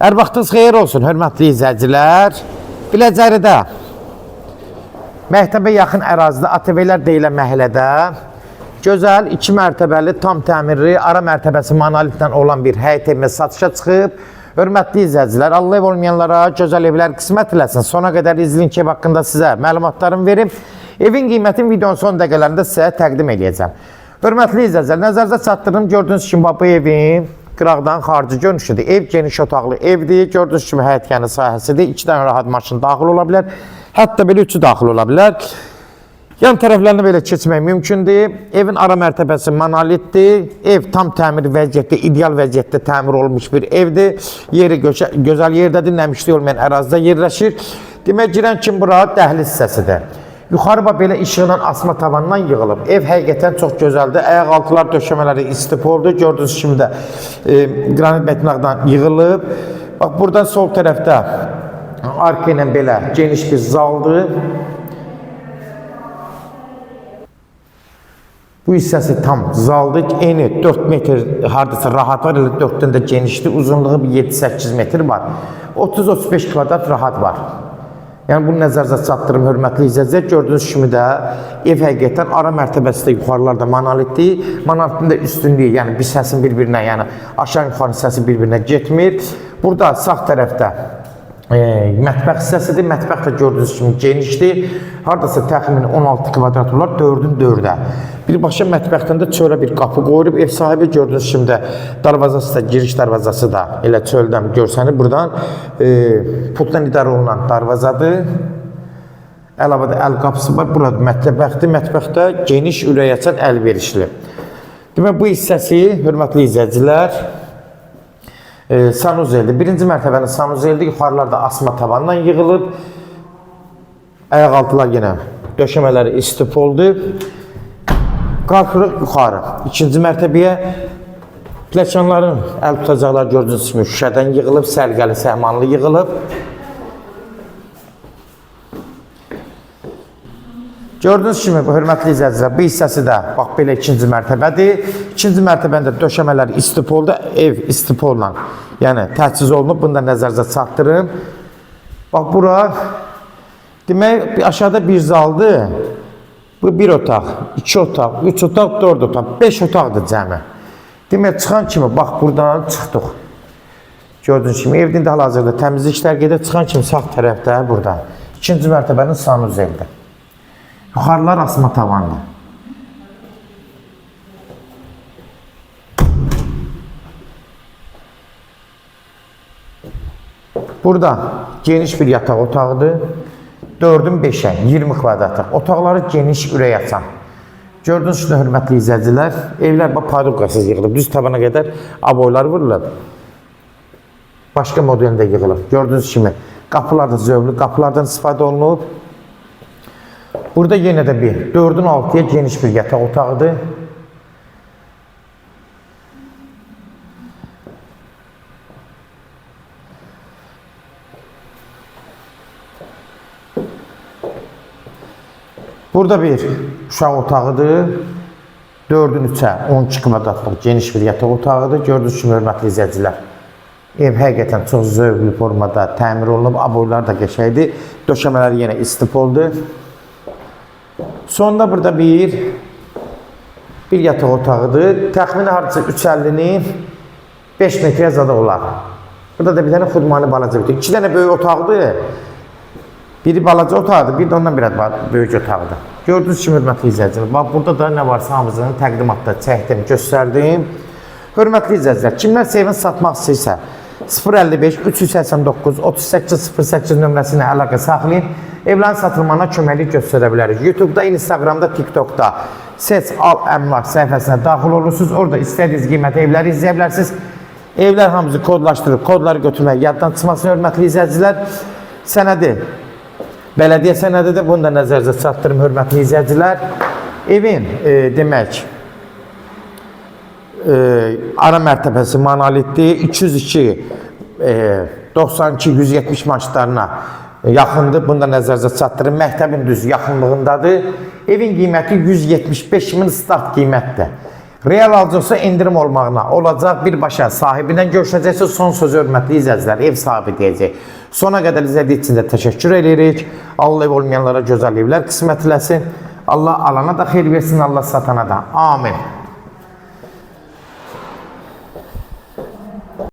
Hər vaxtınız xeyir olsun, hörmətli izləyicilər. Biləcəridə, məktəbə yaxın ərazidə ATV-lər deyilən məhəllədə gözəl 2 mərtəbəli tam təmirli ara mərtəbəsi monolitlə olan bir həyət evimiz satışa çıxıb. Hörmətli izləyicilər, Allah ev olmayanlara gözəl evlər qismət eləsin. Sona qədər izləyin ki, ev haqqında sizə məlumatlarımı verim. Evin qiymətini videonun son dəqiqələrində sizə təqdim edəcəm. Hörmətli izləyicilər, nəzərinizə çatdırdım. Gördüyünüz kimi bu evin qıraqdan xarici görünüşüdür. Ev geniş otaqlı evdir. Gördüyünüz kimi həyətyanı sahəsidir. 2 dənə rahat maşın daxil ola bilər. Hətta belə 3-ü daxil ola bilər. Yan tərəflərini belə keçmək mümkündür. Evin ara mərtəbəsi monolitdir. Ev tam təmir vəziyyətdə, ideal vəziyyətdə təmir olmuş bir evdir. Yeri gözəl yerdədir, nəmişlik olmayan ərazidə yerləşir. Demək, girən kimi bura dəhliz hissəsidir. Yuxarı belə işıqla asma tavandan yığılıb. Ev həqiqətən çox gözəldir. Ayaq altılar döşəmələri istif oldu. Gördüyünüz kimi də qranit mətinaqdan yığılıb. Bax, buradan sol tərəfdə arka ilə belə geniş bir zaldır. Bu hissəsi tam zaldır. Eni 4 metr hardasa rahat var. 4-dən də genişdir. Uzunluğu 7-8 metr var. 30-35 kvadrat rahat var. Yəni, bunu nəzərinizə çatdırım, hörmətli izləyicilər. Gördüyünüz kimi də ev həqiqətən ara mərtəbəsi də yuxarılarda monolitdir. Monolitin də üstünlüyü, yəni bir səsin bir-birinə, yəni aşağı yuxarı səsi bir-birinə getmir. Burada sağ tərəfdə mətbəx hissəsidir. Mətbəx də gördüyünüz kimi genişdir. Haradasa təxminən 16 kvadrat olar, 4-ün 4-ə. Birbaşa mətbəxdən də çölə bir qapı qoyulub. Ev sahibi gördüyünüz kimi də darvazası da, giriş darvazası da elə çöldən görsənir. Buradan pultdan idarə olunan darvazadır. Əlavədə əl qapısı var. Burada mətbəxdir. Mətbəxdə geniş ürək açan əlverişli. Demək, bu hissəsi, hörmətli izləyicilər, sanuzeldir. Birinci mərtəbənin sanuzeldir. Yuxarılarda asma tavandan yığılıb. Ayaq altılar yenə döşəmələri istif oldu. Qalxırıq yuxarı. İkinci mərtəbəyə pləkanların əl tutacaqlar gördüyünüz kimi şüşədən yığılıb, sərgəli, səhmanlı yığılıb. Gördüyünüz kimi, hörmətli izləyicilər, bu hissəsi də bax belə ikinci mərtəbədir. İkinci mərtəbəndə döşəmələri istif oldu, ev istif olunan, yəni təchiz olunub. Bunu da nəzərinizə çatdırım. Bax, bura demək, aşağıda bir zaldır. Bu 1 otaq, 2 otaq, 3 otaq, 4 otaq, 5 otaqdır cəmi. Demək, çıxan kimi, bax, buradan çıxdıq. Gördüyünüz kimi, evdə hal-hazırda təmizliklər gedir. Çıxan kimi sağ tərəfdə, burada. İkinci mərtəbənin sanuzeldir. Yuxarılar asma tavanlı. Burada geniş bir yataq otağıdır. 4-ün 5-ə, 20 kvadratı. Otaqları geniş ürək açan. Gördüyünüz kimi, hörmətli izləyicilər, evlər paduqasız yığılıb. Düz tabana qədər aboylar vurulub. Başqa modelində yığılıb. Gördüyünüz kimi, qapılar da zövlü, qapılardan istifadə olunub. Burada yenə də bir 4-ün 6-ya geniş bir yataq otağıdır. Burada bir uşaq otağıdır. 4-ün 3-ə 12 kvadratlıq geniş bir yataq otağıdır. Gördüyünüz kimi, hörmətli izləyicilər, ev həqiqətən çox zövqlü formada təmir olunub. Aboylar da qəşəngdir. Döşəmələr yenə istif oldu. Sonda burada bir yataq otağıdır. Təxmini hardasa 3.50-nin 5 metrə zada olar. Burada da bir dənə xudmani balaca bir. 2 dənə böyük otaqdır. Biri balaca otaqdır, bir də ondan biraz böyük otaqdır. Gördüyünüz kimi, hörmətli izləyicilər, bax, burada da nə varsa hamısını təqdimatda çəkdim, göstərdim. Hörmətli izləyicilər, kimlərsə evini satmaq istəyirsə, 055 389 3808 nömrəsi ilə əlaqə saxlayın. Evlərin satılmağına köməklik göstərə bilərik. YouTube-da, Instagram-da, TikTok-da Seç Al Əmlak səhifəsinə daxil olursunuz. Orada istədiyiniz qiymətə evləri izləyə bilərsiniz. Evlər hamısı kodlaşdırıb, kodları götürmək yaddan çıxmasın, hörmətli izləyicilər. Sənədi, bələdiyyə sənədidir. Bunu da nəzərinizə çatdırım, hörmətli izləyicilər. Evin, demək, ara mərtəbəsi monolitdir. 202, 92, 170 manşlarına yaxındır. Bunu da nəzərinizə çatdırım. Məktəbin düz yaxınlığındadır. Evin qiyməti 175 min start qiymətdir. Real alıcısı indirim olmağına olacaq. Birbaşa sahibindən görüşəcəksiniz. Son sözü hörmətli izləyicilər, ev sahibi deyəcək. Sona qədər izlədiyi üçün də təşəkkür edirik. Allah ev olmayanlara gözəl evlər qismət eləsin. Allah alana da xeyir versin, Allah satana da. Amin.